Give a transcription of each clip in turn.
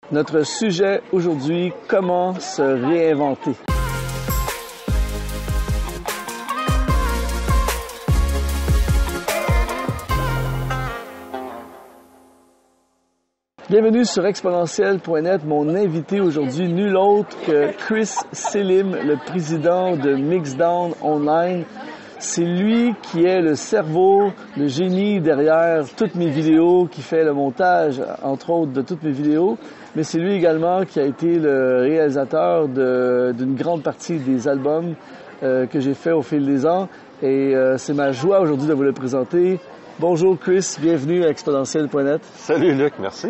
Notre sujet aujourd'hui, comment se réinventer. Bienvenue sur exponentiel.net. Mon invité aujourd'hui, nul autre que Chris Selim, le président de Mixdown Online. C'est lui qui est le cerveau, le génie derrière toutes mes vidéos, qui fait le montage, entre autres, de toutes mes vidéos. Mais c'est lui également qui a été le réalisateur d'une grande partie des albums que j'ai fait au fil des ans. Et c'est ma joie aujourd'hui de vous le présenter. Bonjour Chris, bienvenue à exponentiel.net. Salut Luc, merci.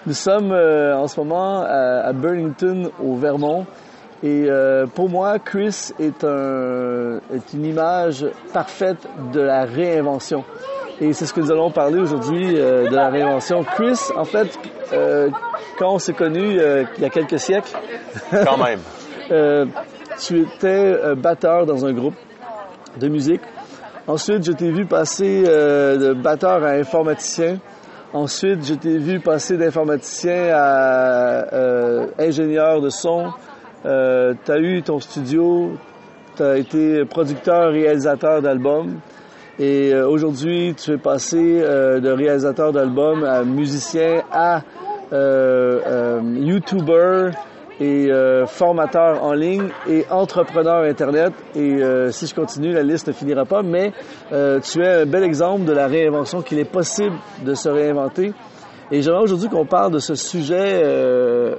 Nous sommes en ce moment à Burlington, au Vermont. Et pour moi, Chris est une image parfaite de la réinvention. Et c'est ce que nous allons parler aujourd'hui, de la réinvention. Chris, en fait, quand on s'est connus il y a quelques siècles... Quand même. Tu étais batteur dans un groupe de musique. Ensuite, je t'ai vu passer de batteur à informaticien. Ensuite, je t'ai vu passer d'informaticien à ingénieur de son. Tu as eu ton studio, tu as été producteur, réalisateur d'albums. Et aujourd'hui, tu es passé de réalisateur d'albums à musicien, à YouTuber et formateur en ligne et entrepreneur Internet. Et si je continue, la liste ne finira pas, mais tu es un bel exemple de la réinvention, qu'il est possible de se réinventer. Et j'aimerais aujourd'hui qu'on parle de ce sujet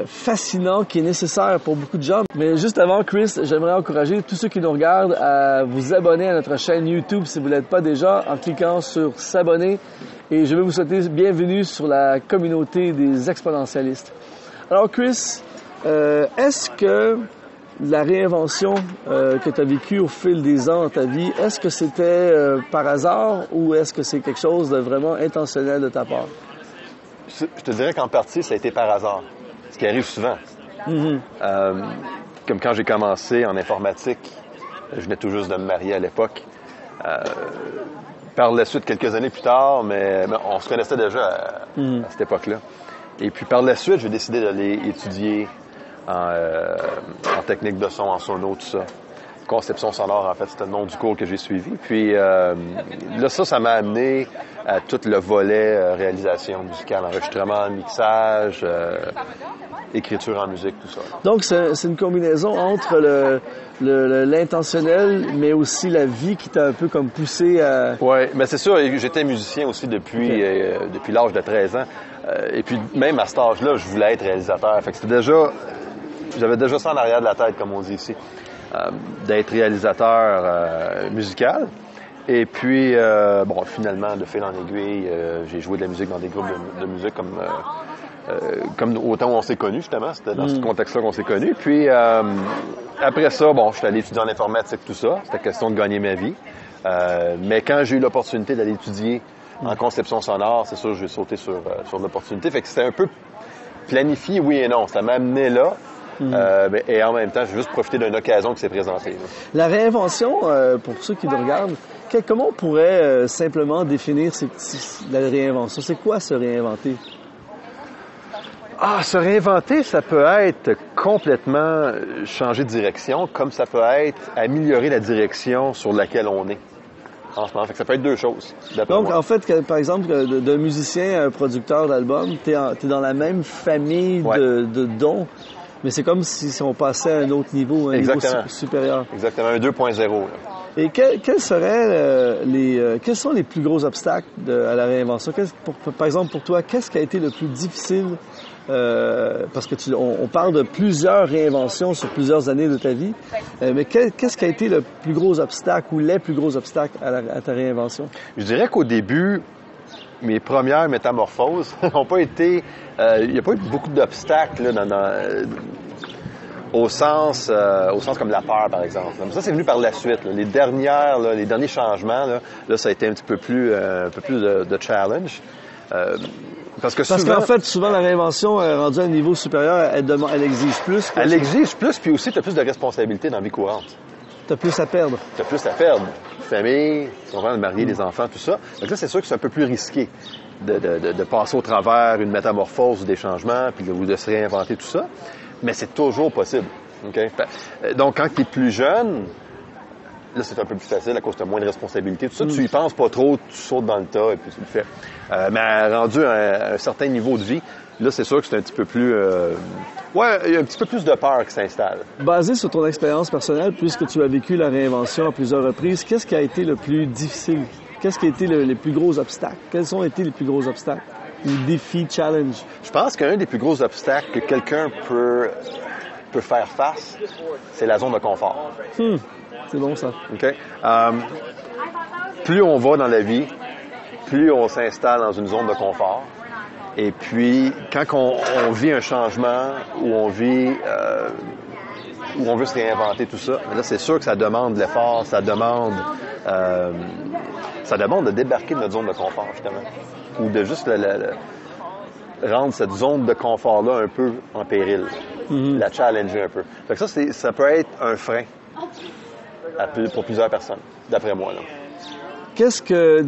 fascinant qui est nécessaire pour beaucoup de gens. Mais juste avant, Chris, j'aimerais encourager tous ceux qui nous regardent à vous abonner à notre chaîne YouTube si vous ne l'êtes pas déjà en cliquant sur s'abonner. Et je veux vous souhaiter bienvenue sur la communauté des exponentialistes. Alors Chris, est-ce que la réinvention que tu as vécue au fil des ans dans ta vie, est-ce que c'était par hasard ou est-ce que c'est quelque chose de vraiment intentionnel de ta part? Je te dirais qu'en partie, ça a été par hasard. Ce qui arrive souvent. Mm-hmm. Comme quand j'ai commencé en informatique, je venais tout juste de me marier à l'époque. Par la suite, quelques années plus tard, mais on se connaissait déjà à cette époque-là. Et puis par la suite, j'ai décidé d'aller étudier en technique de son, en sono, tout ça. Conception sonore, en fait, c'était le nom du cours que j'ai suivi. Puis là, ça m'a amené à tout le volet réalisation musicale, enregistrement, mixage, écriture en musique, tout ça. Donc, c'est une combinaison entre l'intentionnel, mais aussi la vie qui t'a un peu comme poussé à... Oui, mais c'est sûr, j'étais musicien aussi depuis l'âge de 13 ans. Et puis, même à cet âge-là, je voulais être réalisateur. Fait que j'avais déjà ça en arrière de la tête, comme on dit ici, d'être réalisateur musical. Et puis, finalement, de fil en aiguille, j'ai joué de la musique dans des groupes de musique comme au temps où on s'est connus, justement. C'était dans ce contexte-là qu'on s'est connus. Puis, après ça, je suis allé étudier en informatique, tout ça. C'était question de gagner ma vie. Mais quand j'ai eu l'opportunité d'aller étudier en conception sonore, c'est sûr, j'ai sauté sur l'opportunité. Fait que c'était un peu planifié, oui et non. Ça m'a amené là. Et en même temps, j'ai juste profité d'une occasion qui s'est présentée. Là. La réinvention, pour ceux qui nous regardent, comment on pourrait simplement définir la réinvention? C'est quoi se réinventer? Se réinventer, ça peut être complètement changer de direction, comme ça peut être améliorer la direction sur laquelle on est en ce moment. Fait que ça peut être deux choses. Donc, moi. en fait, par exemple, d'un musicien à un producteur d'album, t'es dans la même famille de dons, mais c'est comme si on passait à un autre niveau, un niveau supérieur. Exactement, un 2.0. Là. Et quels sont les plus gros obstacles à la réinvention? Par exemple, pour toi, qu'est-ce qui a été le plus difficile? Parce que on parle de plusieurs réinventions sur plusieurs années de ta vie, mais qu'est-ce qui a été le plus gros obstacle ou les plus gros obstacles à ta réinvention? Je dirais qu'au début, mes premières métamorphoses n'ont pas été... il n'y a pas eu beaucoup d'obstacles là, au sens comme la peur, par exemple. Ça, c'est venu par la suite. Là. Les derniers changements, là, ça a été un peu plus de challenge. Parce qu'en fait, souvent, la réinvention rendue à un niveau supérieur, elle exige plus. Elle exige plus, puis aussi, tu as plus de responsabilités dans la vie courante. Tu as plus à perdre. Tu as plus à perdre. Famille, on va marier, les enfants, tout ça. Donc là, c'est sûr que c'est un peu plus risqué. de passer au travers une métamorphose ou des changements, puis ou de se réinventer tout ça, mais c'est toujours possible. Okay? Donc, quand tu es plus jeune, là, c'est un peu plus facile à cause de moins de responsabilités. Tout ça, tu y penses pas trop, tu sautes dans le tas et puis tu le fais. Mais rendu à un certain niveau de vie, là, c'est sûr que c'est un petit peu plus... il y a un petit peu plus de peur qui s'installe. Basé sur ton expérience personnelle, puisque tu as vécu la réinvention à plusieurs reprises, qu'est-ce qui a été le plus difficile? Qu'est-ce qui a été les plus gros obstacles? Quels ont été les plus gros obstacles? Ou défis, challenge? Je pense qu'un des plus gros obstacles que quelqu'un peut faire face, c'est la zone de confort. C'est bon, ça. OK? Plus on va dans la vie, plus on s'installe dans une zone de confort. Et puis, quand on vit un changement, où on veut se réinventer tout ça, là, c'est sûr que ça demande de l'effort, ça demande de débarquer de notre zone de confort, justement. Ou de juste rendre cette zone de confort-là un peu en péril. La challenger un peu. Fait que ça peut être un frein pour plusieurs personnes, d'après moi, là. Qu'est-ce que...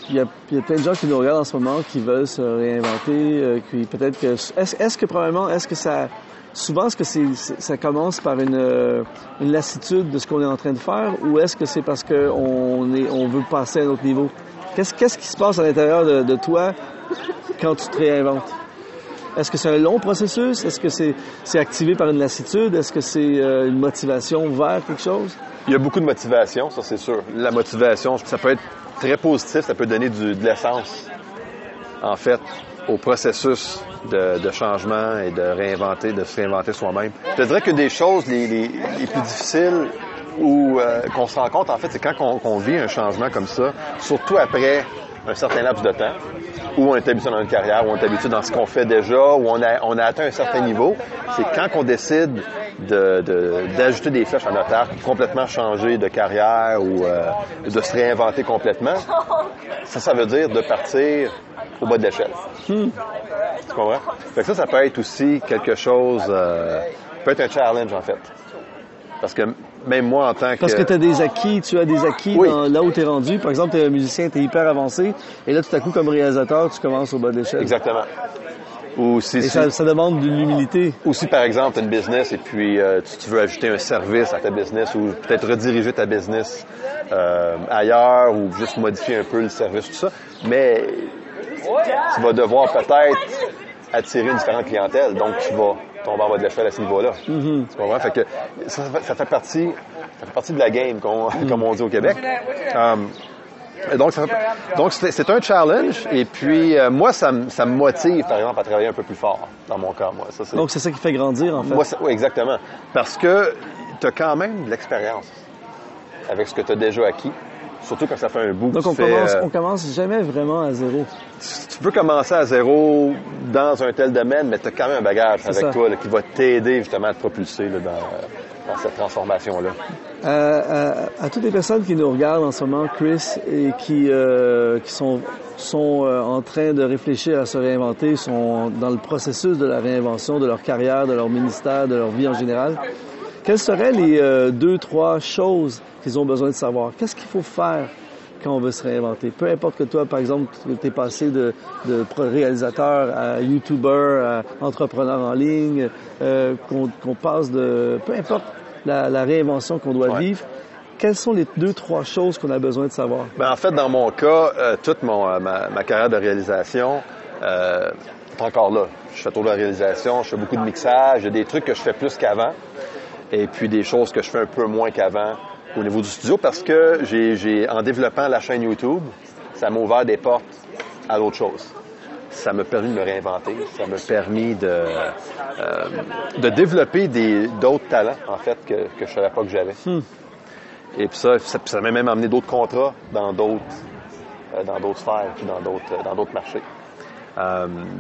Il y a plein de gens qui nous regardent en ce moment, qui veulent se réinventer, qui peut-être que... Est-ce que ça... Souvent, est-ce que ça commence par une lassitude de ce qu'on est en train de faire, ou est-ce que c'est parce qu'on veut passer à un autre niveau? Qu'est-ce qui se passe à l'intérieur de toi quand tu te réinventes? Est-ce que c'est un long processus? Est-ce que c'est activé par une lassitude? Est-ce que c'est une motivation vers quelque chose? Il y a beaucoup de motivation, ça c'est sûr. La motivation, ça peut être très positif, ça peut donner de l'essence, en fait, au processus de changement et de se réinventer soi-même. Je te dirais que des choses les plus difficiles qu'on se rend compte, en fait, c'est quand on vit un changement comme ça, surtout après un certain laps de temps, où on est habitué dans notre carrière, où on est habitué dans ce qu'on fait déjà, où on a atteint un certain niveau, c'est quand on décide d'ajouter des flèches à notre arc, complètement changer de carrière ou de se réinventer complètement. Ça veut dire de partir au bas de l'échelle. Tu comprends? Fait que ça peut être aussi quelque chose, peut être un challenge, en fait. Parce que même moi, en tant que... Parce que tu as des acquis oui. Là où tu es rendu. Par exemple, tu es un musicien, tu es hyper avancé, et là, tout à coup, comme réalisateur, tu commences au bas de l'échelle. Exactement. Ou ça demande de l'humilité. Ou si, par exemple, tu as une business et puis tu veux ajouter un service à ta business ou peut-être rediriger ta business ailleurs ou juste modifier un peu le service, tout ça. Mais tu vas devoir peut-être attirer une différente clientèle. Donc, tu vas tomber en bas de l'échelle à ce niveau-là. Tu comprends? Fait que ça fait partie de la game, comme on dit au Québec. Donc c'est un challenge. Et puis, moi, ça me motive, par exemple, à travailler un peu plus fort, dans mon cas. Moi. Donc, c'est ça qui fait grandir, en fait. Oui, exactement. Parce que tu as quand même de l'expérience avec ce que tu as déjà acquis. Surtout quand ça fait un bout que on commence jamais vraiment à zéro. Tu peux commencer à zéro dans un tel domaine, mais tu as quand même un bagage avec toi là, qui va t'aider justement à te propulser là, dans cette transformation-là. À toutes les personnes qui nous regardent en ce moment, Chris, et qui sont en train de réfléchir à se réinventer, sont dans le processus de la réinvention de leur carrière, de leur ministère, de leur vie en général, quelles seraient les 2-3 choses qu'ils ont besoin de savoir? Qu'est-ce qu'il faut faire quand on veut se réinventer? Peu importe que toi, par exemple, tu es passé de réalisateur à YouTuber, à entrepreneur en ligne, qu'on passe de... Peu importe la réinvention qu'on doit vivre, quelles sont les 2-3 choses qu'on a besoin de savoir? Ben, en fait, dans mon cas, toute ma carrière de réalisation est encore là. Je fais toujours de la réalisation, je fais beaucoup de mixage, il y a des trucs que je fais plus qu'avant. Et puis des choses que je fais un peu moins qu'avant au niveau du studio parce que en développant la chaîne YouTube, ça m'a ouvert des portes à d'autres choses. Ça m'a permis de me réinventer, ça m'a permis de développer d'autres talents, en fait, que je savais pas que j'avais. Et puis ça m'a même amené d'autres contrats dans d'autres sphères, puis dans d'autres marchés.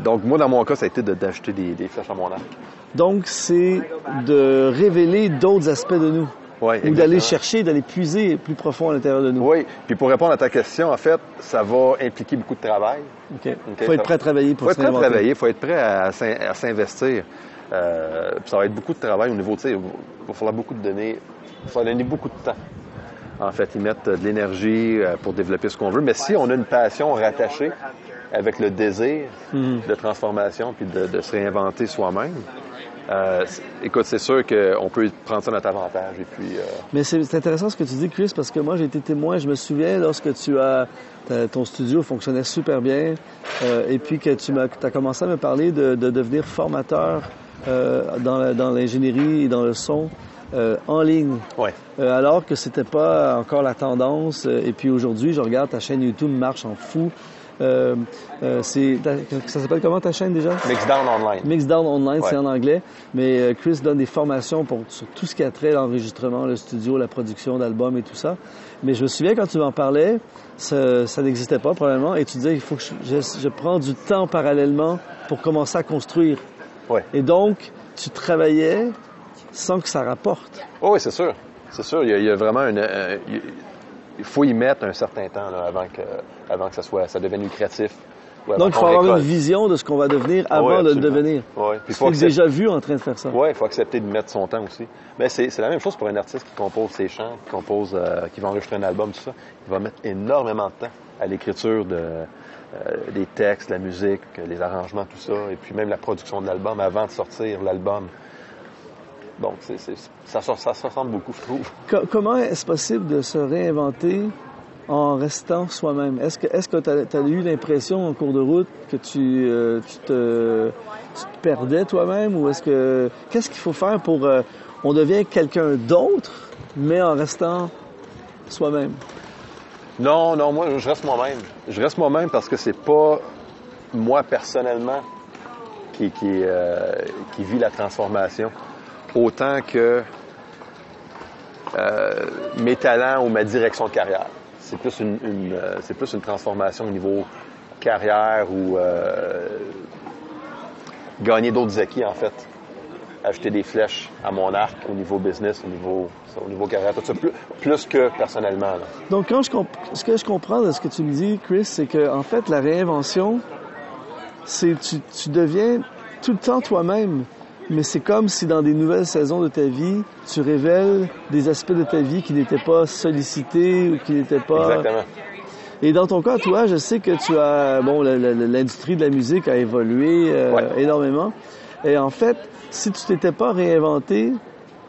Donc, moi, dans mon cas, ça a été d'ajouter des flèches à mon arc. Donc, c'est de révéler d'autres aspects de nous. Oui, ou d'aller chercher, d'aller puiser plus profond à l'intérieur de nous. Oui. Puis pour répondre à ta question, en fait, ça va impliquer beaucoup de travail. OK. Faut être prêt à travailler pour se réinventer. Faut être prêt à travailler, faut être prêt à s'investir. Puis ça va être beaucoup de travail au niveau, tu sais, il va falloir donner beaucoup de temps. En fait, y mettre de l'énergie pour développer ce qu'on veut. Mais si on a une passion rattachée avec le désir de transformation puis de se réinventer soi-même, écoute, c'est sûr qu'on peut prendre ça à notre avantage. Et puis, Mais c'est intéressant ce que tu dis, Chris, parce que moi, j'ai été témoin. Je me souviens lorsque ton studio fonctionnait super bien et puis que tu as commencé à me parler de devenir formateur dans l'ingénierie et dans le son en ligne. Ouais. Alors que c'était pas encore la tendance. Et puis aujourd'hui, je regarde ta chaîne YouTube marche en fou. Ça s'appelle comment ta chaîne déjà? Mixdown Online. Mixdown Online, Ouais. c'est en anglais. Mais Chris donne des formations sur tout ce qui a trait à l'enregistrement, le studio, la production d'albums et tout ça. Mais je me souviens quand tu m'en parlais, ça n'existait pas probablement. Et tu disais, il faut que je prends du temps parallèlement pour commencer à construire. Ouais. Et donc, tu travaillais sans que ça rapporte. Oh, oui, c'est sûr. C'est sûr. Il y a vraiment il faut y mettre un certain temps là, avant que ça devienne lucratif. Donc, il faut avoir une vision de ce qu'on va devenir avant de le devenir. Oui. Tu es déjà vu en train de faire ça. Oui, il faut accepter de mettre son temps aussi. Mais c'est la même chose pour un artiste qui compose ses chants, qui va enregistrer un album, tout ça. Il va mettre énormément de temps à l'écriture des textes, la musique, les arrangements, tout ça, et puis même la production de l'album avant de sortir l'album. Donc, ça se ressemble beaucoup, je trouve. Comment est-ce possible de se réinventer en restant soi-même? Est-ce que tu as eu l'impression en cours de route que tu te perdais toi-même ou qu'est-ce qu'il faut faire pour on devient quelqu'un d'autre mais en restant soi-même? Non, moi je reste moi-même. Je reste moi-même parce que c'est pas moi personnellement qui vit la transformation autant que mes talents ou ma direction de carrière. C'est plus une transformation au niveau carrière ou gagner d'autres acquis, en fait. Ajouter des flèches à mon arc au niveau business, au niveau carrière, tout ça, plus que personnellement. Là. Donc, ce que je comprends de ce que tu me dis, Chris, c'est que en fait, la réinvention, c'est tu deviens tout le temps toi-même. Mais c'est comme si dans des nouvelles saisons de ta vie, tu révèles des aspects de ta vie qui n'étaient pas sollicités ou qui n'étaient pas... Exactement. Et dans ton cas, toi, je sais que tu as... Bon, l'industrie de la musique a évolué énormément. Et en fait, si tu t'étais pas réinventé,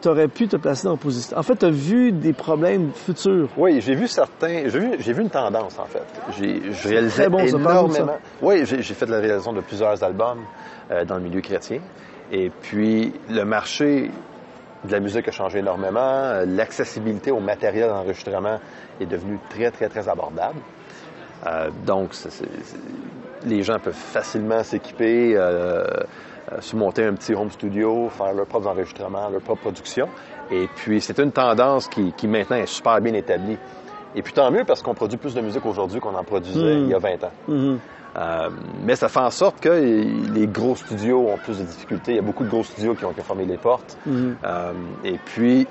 tu aurais pu te placer dans une position... En fait, tu as vu des problèmes futurs. Oui, j'ai vu une tendance, en fait. Je réalisais très bon, énormément. Oui, j'ai fait la réalisation de plusieurs albums dans le milieu chrétien. Et puis, le marché de la musique a changé énormément. L'accessibilité au matériel d'enregistrement est devenue très, très, très abordable. Donc, les gens peuvent facilement s'équiper, se monter un petit home studio, faire leurs propres enregistrements, leur propre production. Et puis, c'est une tendance qui maintenant est super bien établie. Et puis, tant mieux parce qu'on produit plus de musique aujourd'hui qu'on en produisait il y a 20 ans. Mais ça fait en sorte que les gros studios ont plus de difficultés. Il y a beaucoup de gros studios qui ont fermé les portes. Et puis,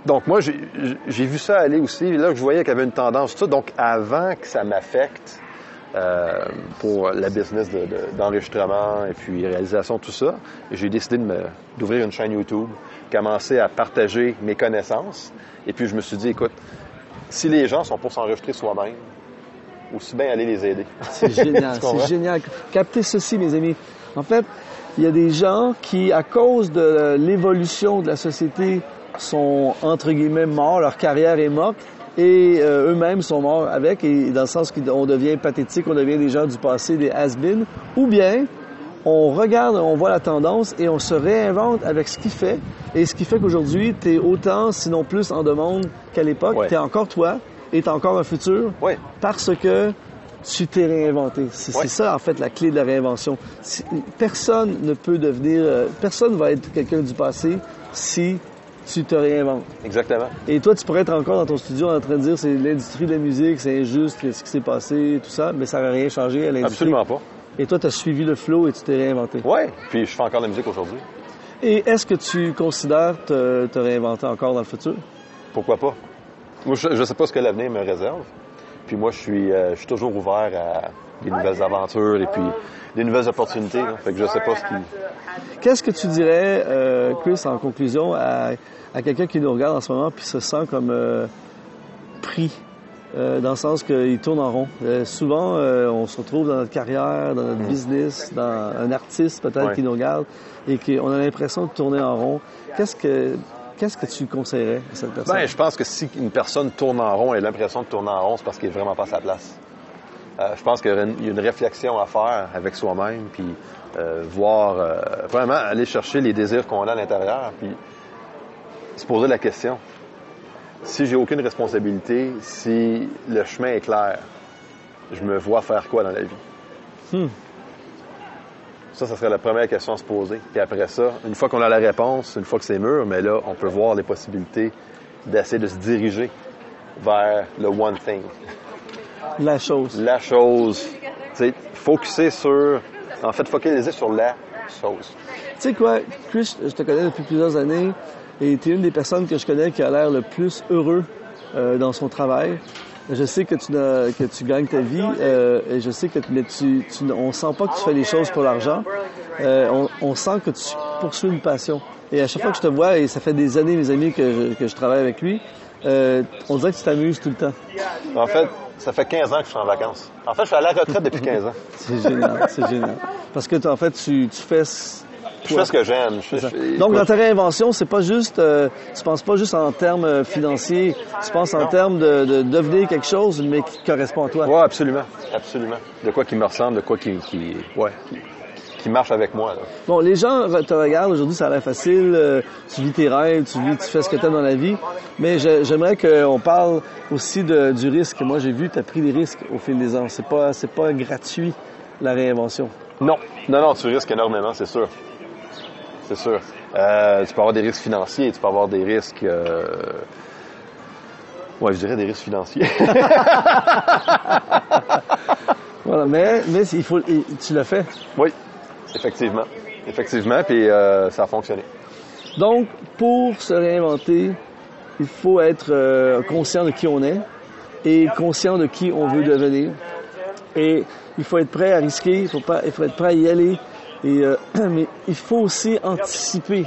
donc moi, j'ai vu ça aller aussi. Là, je voyais qu'il y avait une tendance, tout ça. Donc, avant que ça m'affecte pour la business d'enregistrement et puis réalisation, tout ça, j'ai décidé d'ouvrir une chaîne YouTube, commencer à partager mes connaissances. Et puis, je me suis dit, écoute, si les gens sont pour s'enregistrer soi-même, aussi bien aller les aider. C'est génial, c'est génial. Captez ceci, mes amis. En fait, il y a des gens qui, à cause de l'évolution de la société, sont, entre guillemets, morts, leur carrière est morte, et eux-mêmes sont morts avec, et dans le sens qu'on devient pathétique, on devient des gens du passé, des has-been, ou bien on regarde, on voit la tendance et on se réinvente avec ce qu'il fait, et ce qui fait qu'aujourd'hui, tu es autant, sinon plus, en demande qu'à l'époque. Tu es encore toi, et tu as encore un futur, parce que tu t'es réinventé. C'est ça, en fait, la clé de la réinvention. Personne ne peut personne va être quelqu'un du passé si tu te réinventes. Exactement. Et toi, tu pourrais être encore dans ton studio en train de dire c'est l'industrie de la musique, c'est injuste, ce qui s'est passé, tout ça, mais ça n'aurait rien changé à l'industrie. Absolument pas. Et toi, tu as suivi le flow et tu t'es réinventé. Oui, puis je fais encore de la musique aujourd'hui. Et est-ce que tu considères te réinventer encore dans le futur? Pourquoi pas? Moi, je ne sais pas ce que l'avenir me réserve. Puis moi, je suis toujours ouvert à des nouvelles aventures et puis des nouvelles opportunités. Là. Fait que je sais pas ce qui... Qu'est-ce que tu dirais, Chris, en conclusion, à quelqu'un qui nous regarde en ce moment puis se sent comme pris dans le sens qu'il tourne en rond. Souvent, on se retrouve dans notre carrière, dans notre business, dans un artiste peut-être qui nous regarde et qu'on a l'impression de tourner en rond. Qu'est-ce que tu conseillerais à cette personne? Ben, je pense que si une personne tourne en rond et a l'impression de tourner en rond, c'est parce qu'il n'est vraiment pas à sa place. Je pense qu'il y a une réflexion à faire avec soi-même, puis vraiment aller chercher les désirs qu'on a à l'intérieur, puis se poser la question. Si j'ai aucune responsabilité, si le chemin est clair, je me vois faire quoi dans la vie? Ça serait la première question à se poser. Puis après ça, une fois qu'on a la réponse, une fois que c'est mûr, mais là, on peut voir les possibilités d'essayer de se diriger vers le one thing. La chose. La chose. Tu sais, focaliser sur la chose. Tu sais quoi, Chris, je te connais depuis plusieurs années et tu es une des personnes que je connais qui a l'air le plus heureux dans son travail. Je sais que tu gagnes ta vie et je sais que on sent pas que tu fais les choses pour l'argent. On sent que tu poursuis une passion. Et à chaque fois que je te vois, et ça fait des années, mes amis, que je travaille avec lui, on dirait que tu t'amuses tout le temps. En fait, ça fait 15 ans que je suis en vacances. En fait, je suis à la retraite depuis 15 ans. C'est génial, c'est génial. Parce que tu fais... Je fais ce que j'aime. Donc, dans ta réinvention, c'est pas juste, tu penses pas juste en termes financiers, tu penses en termes de devenir quelque chose, mais qui correspond à toi. Oui, absolument. Absolument. De quoi qui me ressemble, de quoi qui marche avec moi. Là. Bon, les gens te regardent aujourd'hui, ça a l'air facile, tu vis tes rêves, tu fais ce que tu aimes dans la vie, mais j'aimerais qu'on parle aussi du risque. Moi, j'ai vu, tu as pris des risques au fil des ans. C'est pas gratuit, la réinvention. Non, tu risques énormément, c'est sûr. C'est sûr. Tu peux avoir des risques financiers, tu peux avoir des risques... je dirais des risques financiers. Voilà, mais tu l'as fait. Oui, effectivement. Puis ça a fonctionné. Donc, pour se réinventer, il faut être conscient de qui on est et conscient de qui on veut devenir. Et il faut être prêt à risquer, il faut être prêt à y aller. Mais il faut aussi anticiper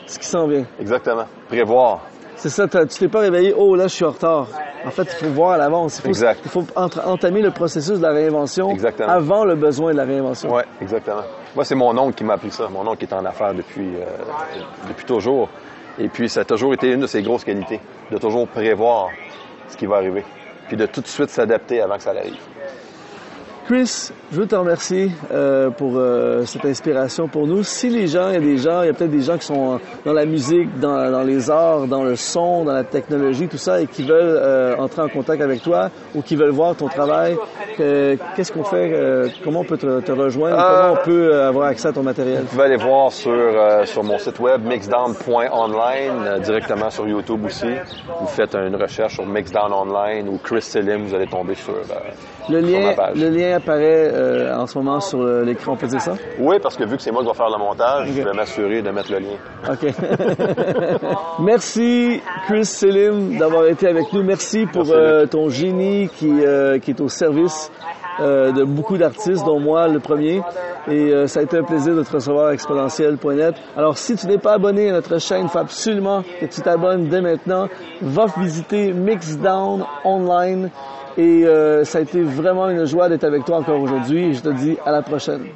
ce qui s'en vient. Exactement. Prévoir. C'est ça, tu t'es pas réveillé, oh là, je suis en retard. En fait, il faut voir à l'avance. Il faut entamer le processus de la réinvention avant le besoin de la réinvention. Oui, exactement. Moi, c'est mon oncle qui m'a appris ça. Mon oncle est en affaires depuis toujours. Et puis, ça a toujours été une de ses grosses qualités, de toujours prévoir ce qui va arriver, puis de tout de suite s'adapter avant que ça arrive. Chris, je veux te remercier pour cette inspiration pour nous. Si il y a peut-être des gens qui sont dans la musique, dans les arts, dans le son, dans la technologie, tout ça, et qui veulent entrer en contact avec toi ou qui veulent voir ton travail, qu'est-ce qu'on fait? Comment on peut te rejoindre? Comment on peut avoir accès à ton matériel? Vous pouvez aller voir sur mon site web, mixdown.online, directement sur YouTube aussi. Vous faites une recherche sur Mixdown Online ou Chris Selim, vous allez tomber sur ma page. Le lien apparaît en ce moment sur l'écran, on peut dire ça? Oui, parce que vu que c'est moi qui vais faire le montage, je vais m'assurer de mettre le lien. OK. Merci, Chris Selim, d'avoir été avec nous. Merci pour ton génie qui est au service de beaucoup d'artistes, dont moi, le premier. Et ça a été un plaisir de te recevoir à exponentiel.net. Alors, si tu n'es pas abonné à notre chaîne, il faut absolument que tu t'abonnes dès maintenant. Va visiter Mixdown Online. Et ça a été vraiment une joie d'être avec toi encore aujourd'hui. Et je te dis à la prochaine.